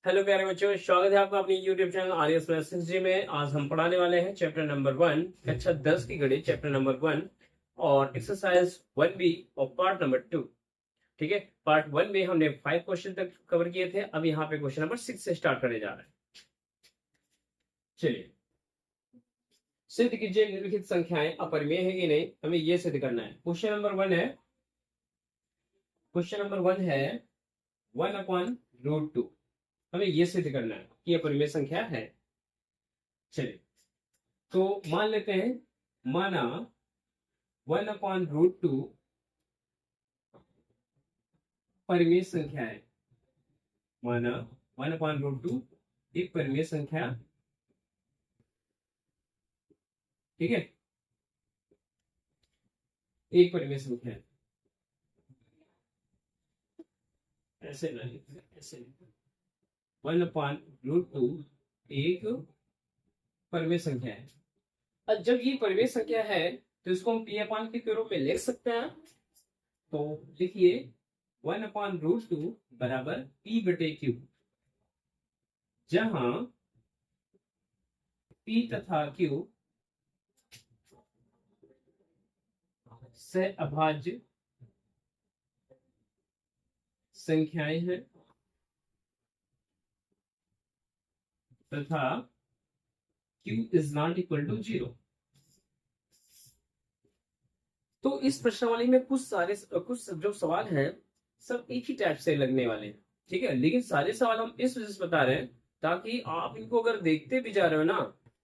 Hello प्यारे बच्चों, स्वागत है आपका अपने यूट्यूब चैनल आर्यस जी में। आज हम पढ़ाने वाले हैं चैप्टर नंबर 1 कक्षा 10 की गणित चैप्टर नंबर 1 और एक्सरसाइज 1B और पार्ट नंबर 2। ठीक है, पार्ट 1 में हमने 5 क्वेश्चन तक कवर किए थे। अब यहाँ पे क्वेश्चन नंबर 6 से स्टार्ट करने जा रहे हैं। चलिए, सिद्ध कीजिए निम्नलिखित संख्याएं अपरिमेय है कि नहीं। हमें ये सिद्ध करना है। क्वेश्चन नंबर 1 है 1/√2। हमें ये सिद्ध करना है कि अपरिमेय संख्या है। चलिए, तो मान लेते हैं, माना 1/√2 परिमेय संख्या है। माना 1/√2 एक परिमेय संख्या, ठीक है, एक परिमेय संख्या है। ऐसे नहीं, ऐसे 1/√2 एक परिमेय संख्या है। अब जब ये परिमेय संख्या है तो इसको हम p/q के रूप में लिख सकते हैं। तो लिखिए 1/√2 बराबर p/q, जहां p तथा q सहअभाज्य संख्याएं हैं तथा q is not equal to 0। तो इस प्रश्नावली में कुछ जो सवाल हैं सब एक ही टाइप से लगने वाले हैं, ठीक है। लेकिन सारे सवाल हम इस वजह से बता रहे हैं ताकि आप इनको अगर देखते भी जा रहे हो ना,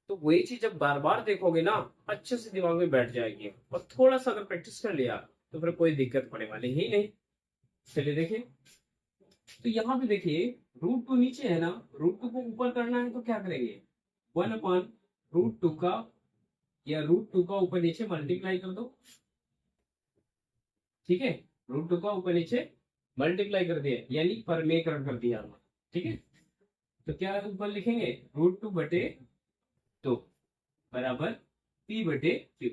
तो वही चीज जब बार बार देखोगे ना, अच्छे से दिमाग में बैठ जाएगी। और थोड़ा सा अगर प्रैक्टिस कर लिया तो फिर कोई दिक्कत पड़ने वाली ही नहीं। चलिए देखिए, तो यहाँ पे देखिए √2 नीचे है ना, √2 को ऊपर करना है तो क्या करेंगे, 1/√2 का या √2 का ऊपर नीचे मल्टीप्लाई कर दो। ठीक है, √2 का ऊपर नीचे मल्टीप्लाई कर दिया, यानी परमेयकरण कर दिया। ठीक है, तो क्या ऊपर लिखेंगे, √2/2 बराबर p/q।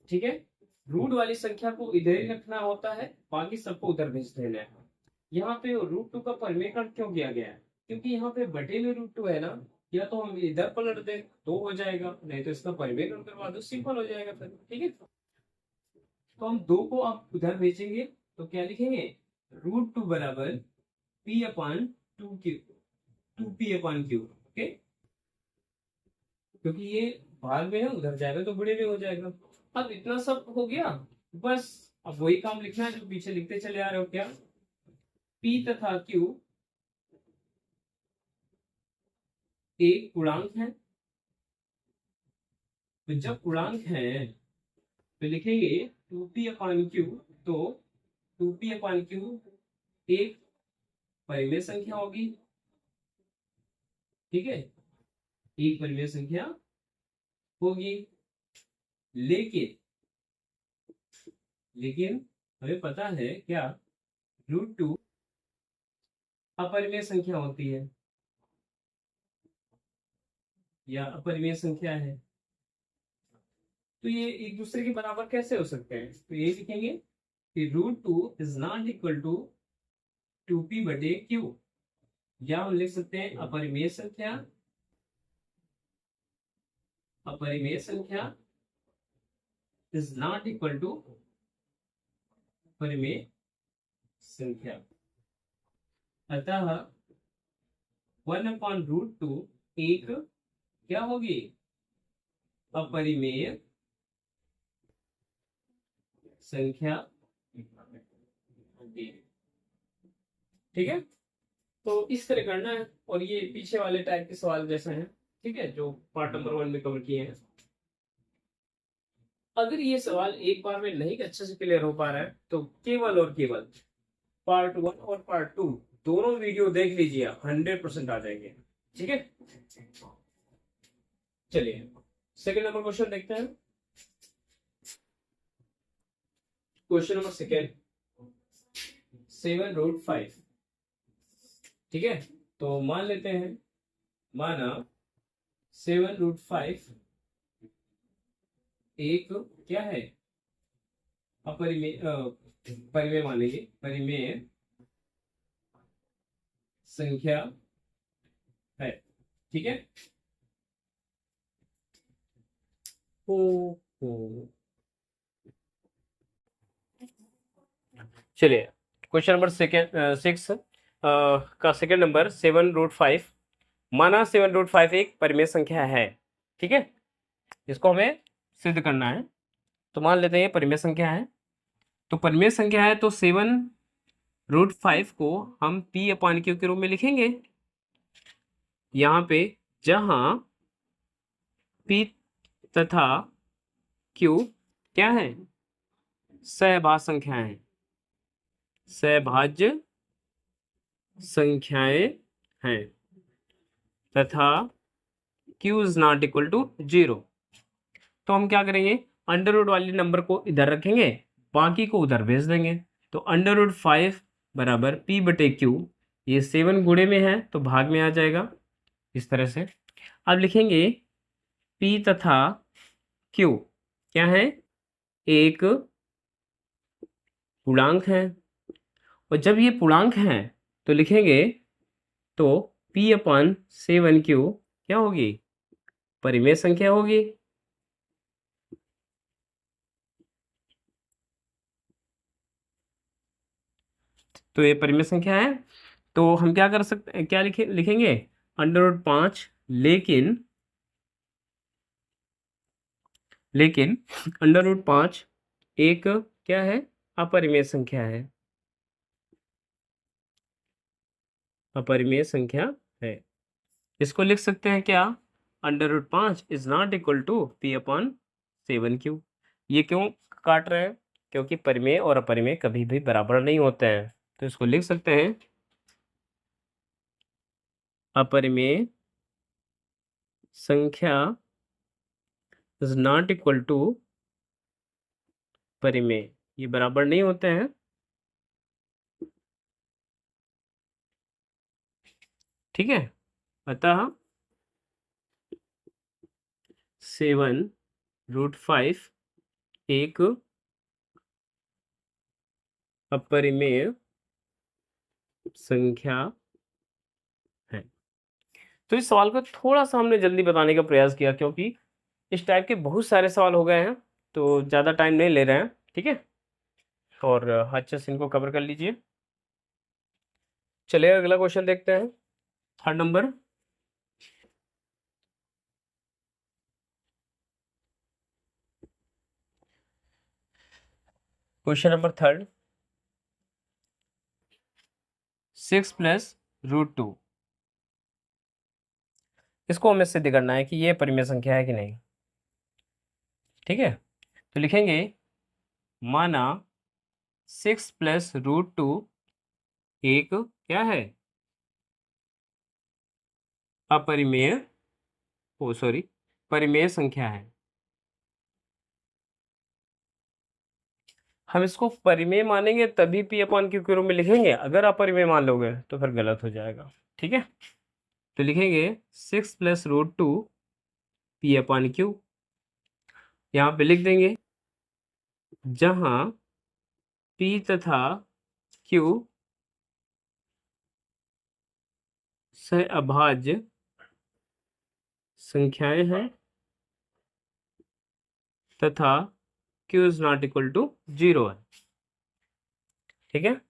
ठीक है, रूट वाली संख्या को इधर ही रखना होता है, बाकी सबको उधर भेज देना है। यहाँ पे √2 का परमेयकरण क्यों किया गया है, क्योंकि यहाँ पे बटे में √2 है ना, या तो हम इधर पलट दें तो हो जाएगा, नहीं तो इसका परमेयकरण करवा दो, सिंपल हो जाएगा फिर। ठीक है, तो हम 2 को आप उधर भेजेंगे तो क्या लिखेंगे, √2 बराबर p/2q, 2p/q। ओके, क्योंकि ये भाग में है, उधर जाएगा तो बड़े में हो जाएगा। अब इतना सब हो गया, बस अब वही काम लिखना है जो पीछे लिखते चले आ रहे हो। क्या, p तथा q एक पूर्णांक है। तो जब पूर्णांक है तो लिखेंगे 2p/q। तो 2p/q एक परिमेय संख्या होगी। ठीक है, एक परिमेय संख्या होगी। लेकिन हमें पता है क्या, √2 अपरिमेय संख्या होती है या अपरिमेय संख्या है। तो ये एक दूसरे के बराबर कैसे हो सकते हैं, तो ये लिखेंगे कि √2 is not equal to 2p/q, या हम लिख सकते हैं अपरिमेय संख्या, अपरिमेय संख्या इज नॉट इक्वल टू परिमेय संख्या। अतः 1/√2 एक क्या होगी, अपरिमेय संख्या होगी। ठीक है, तो इस तरह करना है, और ये पीछे वाले टाइप के सवाल जैसे हैं, ठीक है, जो पार्ट नंबर 1 में कवर किए हैं। अगर ये सवाल एक बार में नहीं अच्छे से क्लियर हो पा रहा है तो केवल और केवल पार्ट 1 और पार्ट 2 दोनों वीडियो देख लीजिए, 100% आ जाएंगे। ठीक है, चलिए सेकंड नंबर क्वेश्चन देखते हैं। Question number second, 7√5। ठीक है, तो मान लेते हैं, माना 7√5 एक क्या है, अपरिमेय परिमेय मानेंगे, परिमेय संख्या है। ठीक है। ओ, ओ। चलिए, क्वेश्चन नंबर सेकेंड 6 का सेकेंड नंबर 7√5। माना 7√5 एक परिमेय संख्या है। ठीक है, इसको हमें सिद्ध करना है। तो मान लेते हैं ये परिमेय संख्या है। तो परिमेय संख्या है तो 7√5 को हम P/Q के रूप में लिखेंगे। यहाँ पे जहां P तथा Q क्या है, सहभाज्य संख्याएं हैं, सहभाज्य संख्याएं हैं, तथा Q is not equal to 0। तो हम क्या करेंगे, अंडर रूट वाले नंबर को इधर रखेंगे, बाकी को उधर भेज देंगे। तो अंडर रूट 5 बराबर P/Q, ये 7 गुणे में है तो भाग में आ जाएगा इस तरह से। अब लिखेंगे P तथा Q क्या है, एक पूर्णांक है। और जब ये पूर्णांक है तो लिखेंगे तो P/7Q क्या होगी, परिमेय संख्या होगी। तो ये परिमेय संख्या है। तो हम क्या कर सकते हैं, क्या लिखेंगे अंडर रूट 5, लेकिन अंडर रूट 5 एक क्या है, अपरिमेय संख्या है, अपरिमेय संख्या है। इसको लिख सकते हैं क्या, under root 5 is not equal to P/7Q। ये क्यों काट रहे हैं, क्योंकि परिमेय और अपरिमेय कभी भी बराबर नहीं होते हैं। तो इसको लिख सकते हैं अपरिमेय संख्या इज नॉट इक्वल टू परिमेय, ये बराबर नहीं होते हैं। ठीक है, अतः 7√5 एक अपरिमेय संख्या है। तो इस सवाल को थोड़ा सा हमने जल्दी बताने का प्रयास किया, क्योंकि इस टाइप के बहुत सारे सवाल हो गए हैं, तो ज़्यादा टाइम नहीं ले रहे हैं। ठीक है, और अच्छे से इनको कवर कर लीजिए। चलिए अगला क्वेश्चन देखते हैं, third number. Question number third, 6+√2। इसको हमें सिद्ध करना है कि ये परिमेय संख्या है कि नहीं। ठीक है, तो लिखेंगे माना 6+√2 एक क्या है, अपरिमेय, परिमेय संख्या है। हम इसको परिमेय मानेंगे तभी P/Q के रूप में लिखेंगे, अगर अपरिमेय मान लोगे तो फिर गलत हो जाएगा। ठीक है, तो लिखेंगे 6+√2 P/Q, यहाँ पे लिख देंगे जहां P तथा Q सहअभाज्य संख्याएं हैं, तथा Q is not equal to 0 है। ठीक है,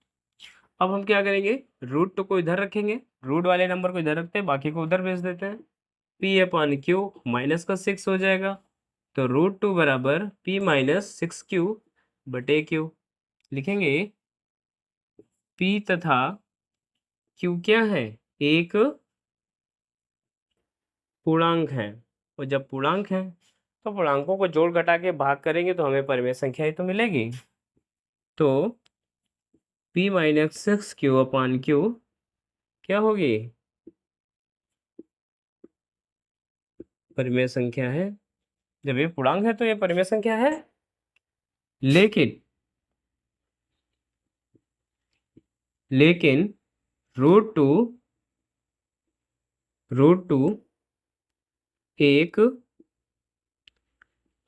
अब हम क्या करेंगे, रूट को इधर रखेंगे, रूट वाले नंबर को इधर रखते हैं, बाकी को उधर भेज देते हैं। P/Q माइनस का 6 हो जाएगा, तो √2 बराबर P-6Q/Q। लिखेंगे P तथा Q क्या है, एक पूर्णांक है, और जब पूर्णांक है तो पूर्णांकों को जोड़ घटा के भाग करेंगे तो हमें परिमेय संख्या ही तो मिलेगी। तो P-6Q/Q क्या होगी, परिमेय संख्या है। जब ये पूर्णांक है तो ये परिमेय संख्या है, लेकिन √2 एक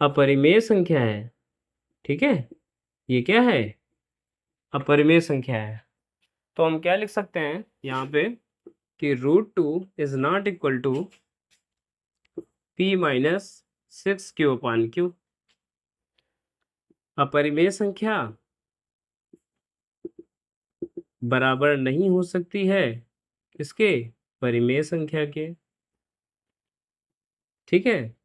अपरिमेय संख्या है। ठीक है, ये क्या है, अपरिमेय संख्या है। तो हम क्या लिख सकते हैं यहाँ पे, कि √2 is not equal to p minus 6q/q। अपरिमेय संख्या बराबर नहीं हो सकती है किसके? परिमेय संख्या के। ठीक है,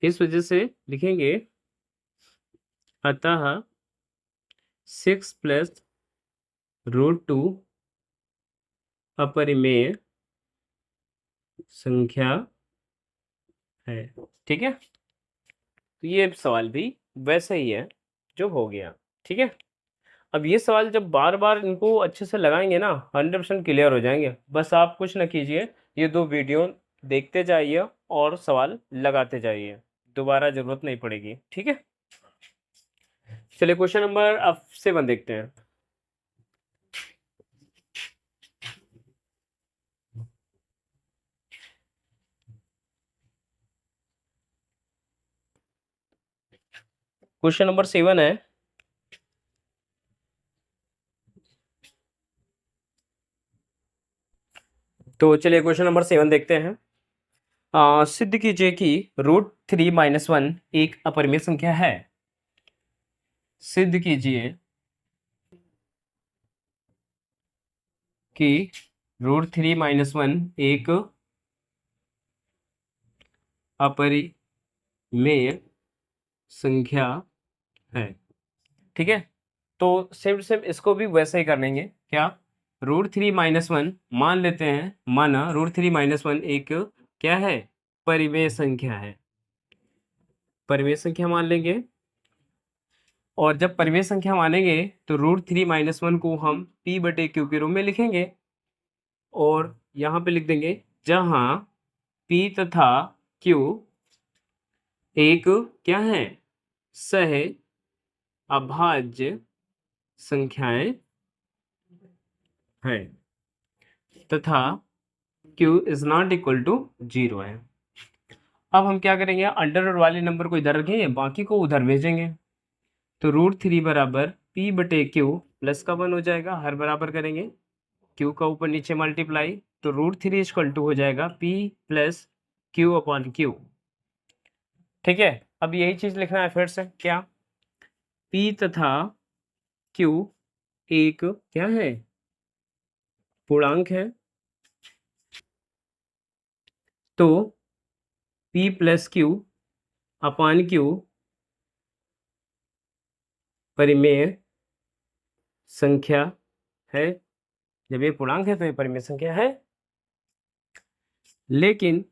इस वजह से लिखेंगे अतः 6 प्लस √2 अपरिमेय संख्या है। ठीक है, तो ये सवाल भी वैसा ही है जो हो गया। ठीक है, अब ये सवाल जब बार बार इनको अच्छे से लगाएंगे ना 100% क्लियर हो जाएंगे। बस आप कुछ ना कीजिए, ये 2 वीडियो देखते जाइए और सवाल लगाते जाइए, दोबारा जरूरत नहीं पड़ेगी। ठीक है, चलिए क्वेश्चन नंबर अब 7 देखते हैं। क्वेश्चन नंबर 7 है, तो चलिए क्वेश्चन नंबर 7 देखते हैं। सिद्ध कीजिए कि √3 - 1 एक अपरिमेय संख्या है। सिद्ध कीजिए कि √3 - 1 एक अपरिमेय संख्या है। ठीक है, तो सेम सेम इसको भी वैसे ही कर लेंगे। क्या? √3 - 1 मान लेते हैं, माना √3 - 1 एक क्या है? परिमेय संख्या है। परिमेय संख्या मान लेंगे, और जब परिमेय संख्या मानेंगे तो √3 - 1 को हम p/q के रूप में लिखेंगे, और यहाँ पे लिख देंगे जहाँ p तथा q एक क्या है? सह अभाज्य संख्याएं हैं तथा q is not equal to 0 है। अब हम क्या करेंगे? अंडर रूट वाले नंबर को इधर रखेंगे, बाकी को उधर भेजेंगे। तो √3 बराबर p/q प्लस का 1 हो जाएगा, हर बराबर करेंगे, q का ऊपर नीचे मल्टीप्लाई, तो √3 इक्वल टू हो जाएगा p प्लस q/q। ठीक है, अब यही चीज लिखना है फिर से। क्या? p तथा q एक क्या है? पूर्णांक है, तो p प्लस q/q परिमेय संख्या है। जब ये पूर्णांक है तो ये परिमेय संख्या है। लेकिन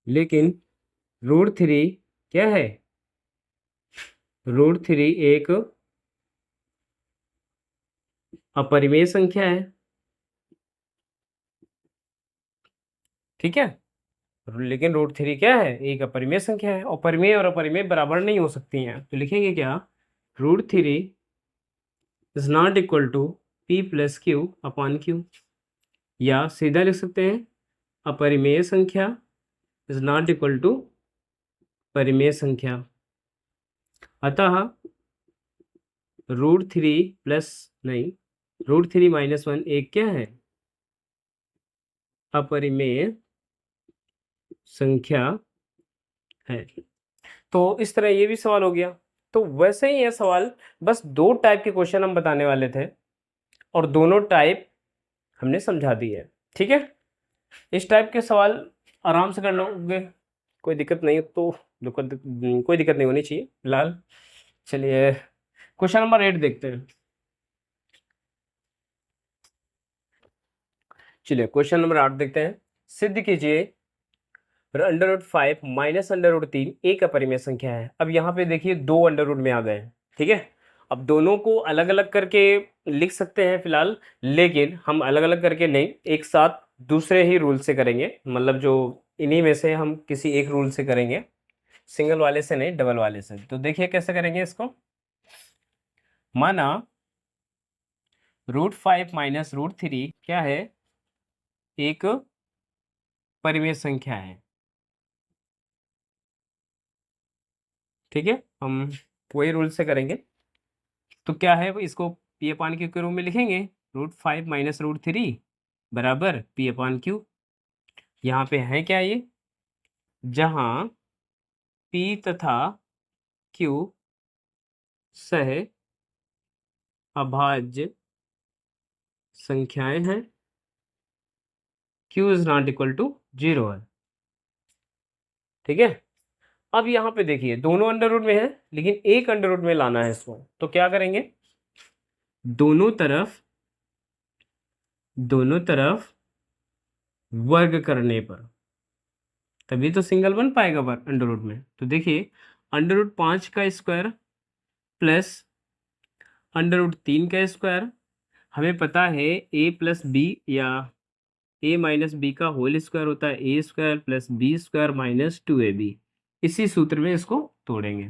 √3 क्या है? √3 एक अपरिमेय संख्या है। ठीक है, लेकिन √3 क्या है? एक अपरिमेय संख्या है, और परिमेय और अपरिमेय बराबर नहीं हो सकती हैं। तो लिखेंगे क्या? √3 is not equal to p plus q/q, या सीधा लिख सकते हैं अपरिमेय संख्या इज नॉट इक्वल टू परिमेय संख्या। अतः √3 प्लस नहीं, √3 - 1 एक क्या है? अपरिमेय संख्या है। तो इस तरह ये भी सवाल हो गया। तो वैसे ही ये सवाल, बस 2 टाइप के क्वेश्चन हम बताने वाले थे, और दोनों टाइप हमने समझा दी है। ठीक है, इस टाइप के सवाल आराम से कर लोगे, कोई दिक्कत नहीं, तो कोई दिक्कत नहीं होनी चाहिए फिलहाल। चलिए क्वेश्चन नंबर 8 देखते हैं। चलिए क्वेश्चन नंबर 8 देखते हैं। सिद्ध कीजिए √5 माइनस √3 एक अपरिमेय संख्या है। अब यहाँ पे देखिए 2 अंडर रूट में आ गए। ठीक है, अब दोनों को अलग अलग करके लिख सकते हैं फिलहाल, लेकिन हम अलग अलग करके नहीं, एक साथ दूसरे ही रूल से करेंगे। मतलब जो इन्हीं में से हम किसी एक रूल से करेंगे, सिंगल वाले से नहीं, डबल वाले से। तो देखिए कैसे करेंगे इसको। माना √5 माइनस √3 क्या है? एक परिमेय संख्या है। ठीक है, हम वही रूल से करेंगे। तो क्या है, इसको पी अपान क्यू के रूप में लिखेंगे, √5 माइनस √3 बराबर पी अपान क्यू। यहाँ पे है क्या ये, जहाँ पी तथा क्यू सह अभाज्य संख्याएं हैं, Q is not equal to 0 है। ठीक है, अब यहाँ पे देखिए दोनों अंडर रूट में है, लेकिन एक अंडर रूट में लाना है इसको, तो क्या करेंगे, दोनों तरफ वर्ग करने पर तभी तो सिंगल बन पाएगा अंडर रूट में। तो देखिए √5 का स्क्वायर प्लस √3 का स्क्वायर, हमें पता है a प्लस बी या a माइनस बी का होल स्क्वायर होता है a square plus B square minus 2ab। इसी सूत्र में इसको तोड़ेंगे,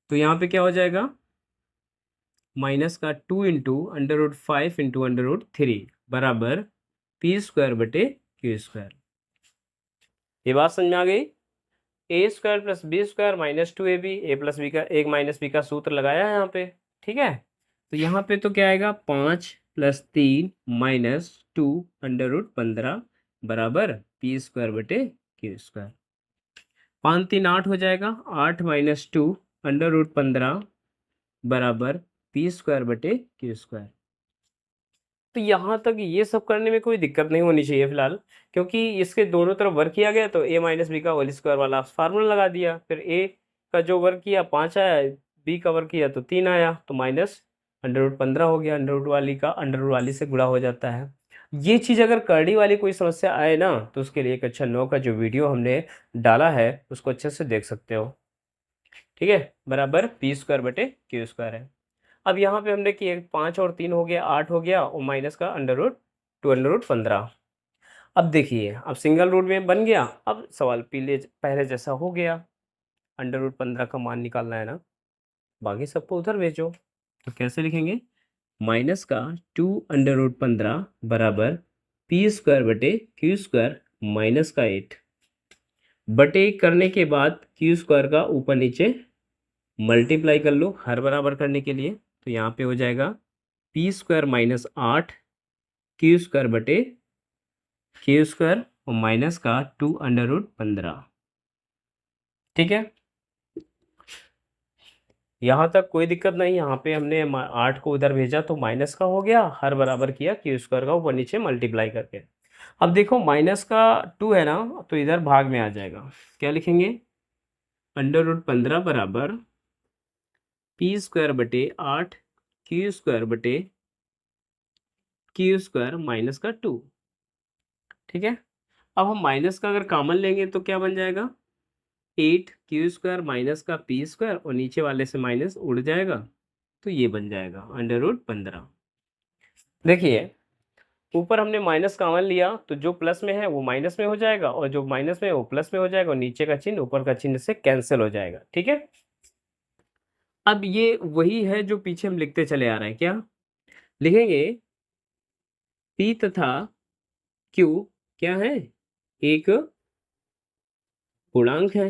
तो यहाँ पे क्या हो जाएगा, माइनस का 2 इंटू √5 इंटू √3 बराबर पी स्क्वायर बटे क्यू स्क्वायर। ये बात समझ में आ गई। A square plus B square minus 2ab, A plus B का एक माइनस बी का सूत्र लगाया है यहाँ पे। ठीक है, तो यहाँ पे तो क्या आएगा, 5 + 3 - 2 √15 बराबर पी स्क्वायर बटे क्यू स्क्वायर। 5 3 8 हो जाएगा, 8 - 2 √15 बराबर पी स्क्वायर बटे क्यू स्क्वायर। तो यहाँ तक ये सब करने में कोई दिक्कत नहीं होनी चाहिए फिलहाल, क्योंकि इसके दोनों तरफ वर्क किया गया, तो a माइनस बी का होल स्क्वायर वाला फार्मूला लगा दिया, फिर a का जो वर्क किया 5 आया, b का वर्क किया तो 3 आया, तो माइनस √15 हो गया। अंडर रूट वाली का अंडर रूट वाली से गुणा हो जाता है। ये चीज़ अगर करड़ी वाली कोई समस्या आए ना, तो उसके लिए कक्षा 9 का जो वीडियो हमने डाला है उसको अच्छे से देख सकते हो। ठीक है, बराबर पी स्क्वायर बटे क्यू स्क्वायर है। अब यहाँ पे हमने किए 5 और 3 हो गया, 8 हो गया, और माइनस का √2 √15। अब देखिए, अब सिंगल रूट में बन गया। अब सवाल पहले जैसा हो गया, √15 का मान निकालना है ना, बाकी सबको उधर भेजो। तो कैसे लिखेंगे, माइनस का 2 √15 बराबर पी स्क्वायर बटे क्यू स्क्वायर माइनस का 8 बटे करने के बाद क्यू स्क्वायर का ऊपर नीचे मल्टीप्लाई कर लो हर बराबर करने के लिए। तो यहाँ पे हो जाएगा P square minus 8 Q square बटे क्यू स्क्वायर और माइनस का 2 √15। ठीक है, यहाँ तक कोई दिक्कत नहीं। यहाँ पे हमने 8 को उधर भेजा तो माइनस का हो गया, हर बराबर किया क्यू स्क्वायर का ऊपर नीचे मल्टीप्लाई करके। अब देखो माइनस का 2 है ना, तो इधर भाग में आ जाएगा। क्या लिखेंगे, √15 बराबर पी स्क्वायर बटे 8 क्यू स्क्वायर बटे क्यू स्क्वायर माइनस का 2। ठीक है, अब हम माइनस का अगर कॉमन लेंगे तो क्या बन जाएगा, 8 क्यू स्क्वायर माइनस का पी स्क्वायर, और नीचे वाले से माइनस उड़ जाएगा, तो ये बन जाएगा √15। देखिए ऊपर हमने माइनस कॉमन लिया, तो जो प्लस में है वो माइनस में हो जाएगा, और जो माइनस में है वो प्लस में हो जाएगा, और नीचे का चिन्ह ऊपर का चिन्ह से कैंसिल हो जाएगा। ठीक है, अब ये वही है जो पीछे हम लिखते चले आ रहे हैं। क्या लिखेंगे, P तथा Q क्या है, एक पूर्णांक है।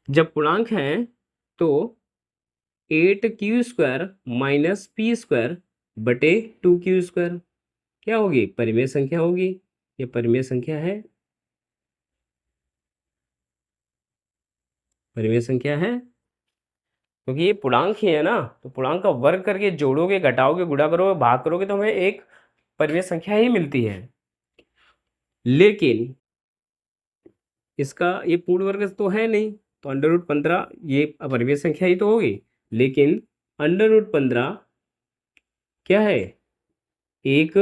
जब पूर्णांक है तो 8 स्क्वायर माइनस पी स्क्वायर बटे 2 क्या होगी, परिमेय संख्या होगी। ये परिमेय संख्या है, परिमेय संख्या है, क्योंकि ये पूर्णांक ही है ना, तो पूर्णांक का वर्ग करके जोड़ोगे, घटाओगे, गुणा करोगे, भाग करोगे तो हमें एक परिमेय संख्या ही मिलती है। लेकिन इसका ये पूर्ण वर्ग तो है नहीं, तो √15 ये अपरिमेय संख्या ही तो होगी। लेकिन √15 क्या है, एक,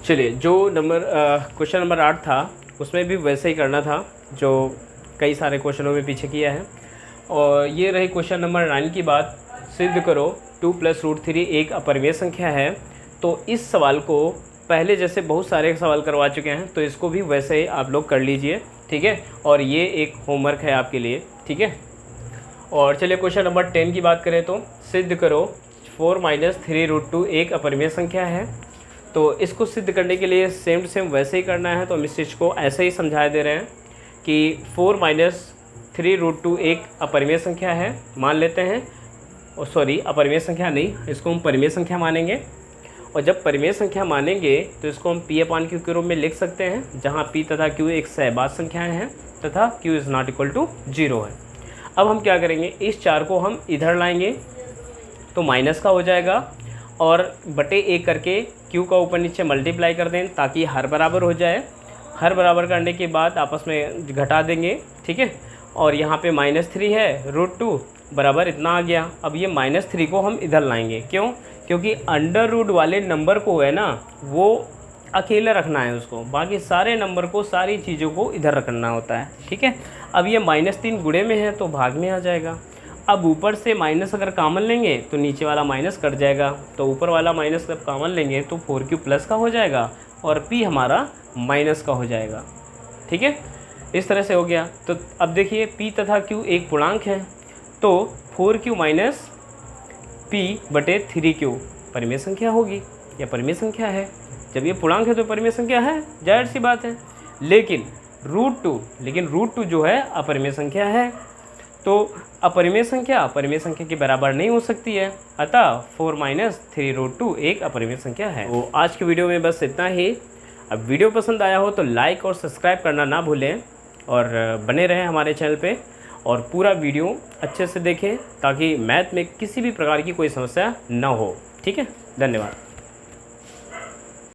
चलिए जो क्वेश्चन नंबर 8 था उसमें भी वैसे ही करना था जो कई सारे क्वेश्चनों में पीछे किया है। और ये रही क्वेश्चन नंबर 9 की बात, सिद्ध करो 2 + √3 एक अपरिमेय संख्या है। तो इस सवाल को पहले जैसे बहुत सारे सवाल करवा चुके हैं, तो इसको भी वैसे ही आप लोग कर लीजिए। ठीक है, और ये एक होमवर्क है आपके लिए। ठीक है, और चलिए क्वेश्चन नंबर 10 की बात करें तो सिद्ध करो 4 - 3√2 एक अपरिमेय संख्या है। तो इसको सिद्ध करने के लिए सेम टू सेम वैसे ही करना है। तो हम इस चीज़ को ऐसे ही समझा दे रहे हैं कि 4 - 3√2 एक अपरिमेय संख्या है मान लेते हैं, और सॉरी अपरिमेय संख्या नहीं, इसको हम परिमेय संख्या मानेंगे। और जब परिमेय संख्या मानेंगे तो इसको हम P/Q के रूप में लिख सकते हैं, जहाँ P तथा Q एक सहबाद संख्याएं हैं तथा Q is not equal to 0 है। अब हम क्या करेंगे, इस 4 को हम इधर लाएंगे तो माइनस का हो जाएगा, और बटे 1 करके Q का ऊपर नीचे मल्टीप्लाई कर दें ताकि हर बराबर हो जाए। हर बराबर करने के बाद आपस में घटा देंगे, ठीक है। और यहाँ पे -3 है, √2 बराबर इतना आ गया। अब ये -3 को हम इधर लाएंगे, क्यों? क्योंकि अंडर रूट वाले नंबर को है ना वो अकेला रखना है उसको, बाकी सारे नंबर को, सारी चीज़ों को इधर रखना होता है, ठीक है। अब ये -3 गुणे में है तो भाग में आ जाएगा। अब ऊपर से माइनस अगर कॉमन लेंगे तो नीचे वाला माइनस कट जाएगा, तो ऊपर वाला माइनस जब कॉमन लेंगे तो 4Q प्लस का हो जाएगा और P हमारा माइनस का हो जाएगा, ठीक है। इस तरह से हो गया। तो अब देखिए P तथा Q एक पूर्णांक है, तो 4Q माइनस P/3Q परिमेय संख्या होगी, या परिमेय संख्या है। जब ये पूर्णांक है तो परिमेय संख्या है, जाहिर सी बात है। लेकिन √2 जो है अपरिमेय संख्या है, तो अपरिमेय संख्या परिमेय संख्या के बराबर नहीं हो सकती है, अतः 4 - 3√2 एक अपरिमेय संख्या है। तो आज की वीडियो में बस इतना ही। अब वीडियो पसंद आया हो तो लाइक और सब्सक्राइब करना ना भूलें, और बने रहें हमारे चैनल पे, और पूरा वीडियो अच्छे से देखें ताकि मैथ में किसी भी प्रकार की कोई समस्या ना हो, ठीक है। धन्यवाद।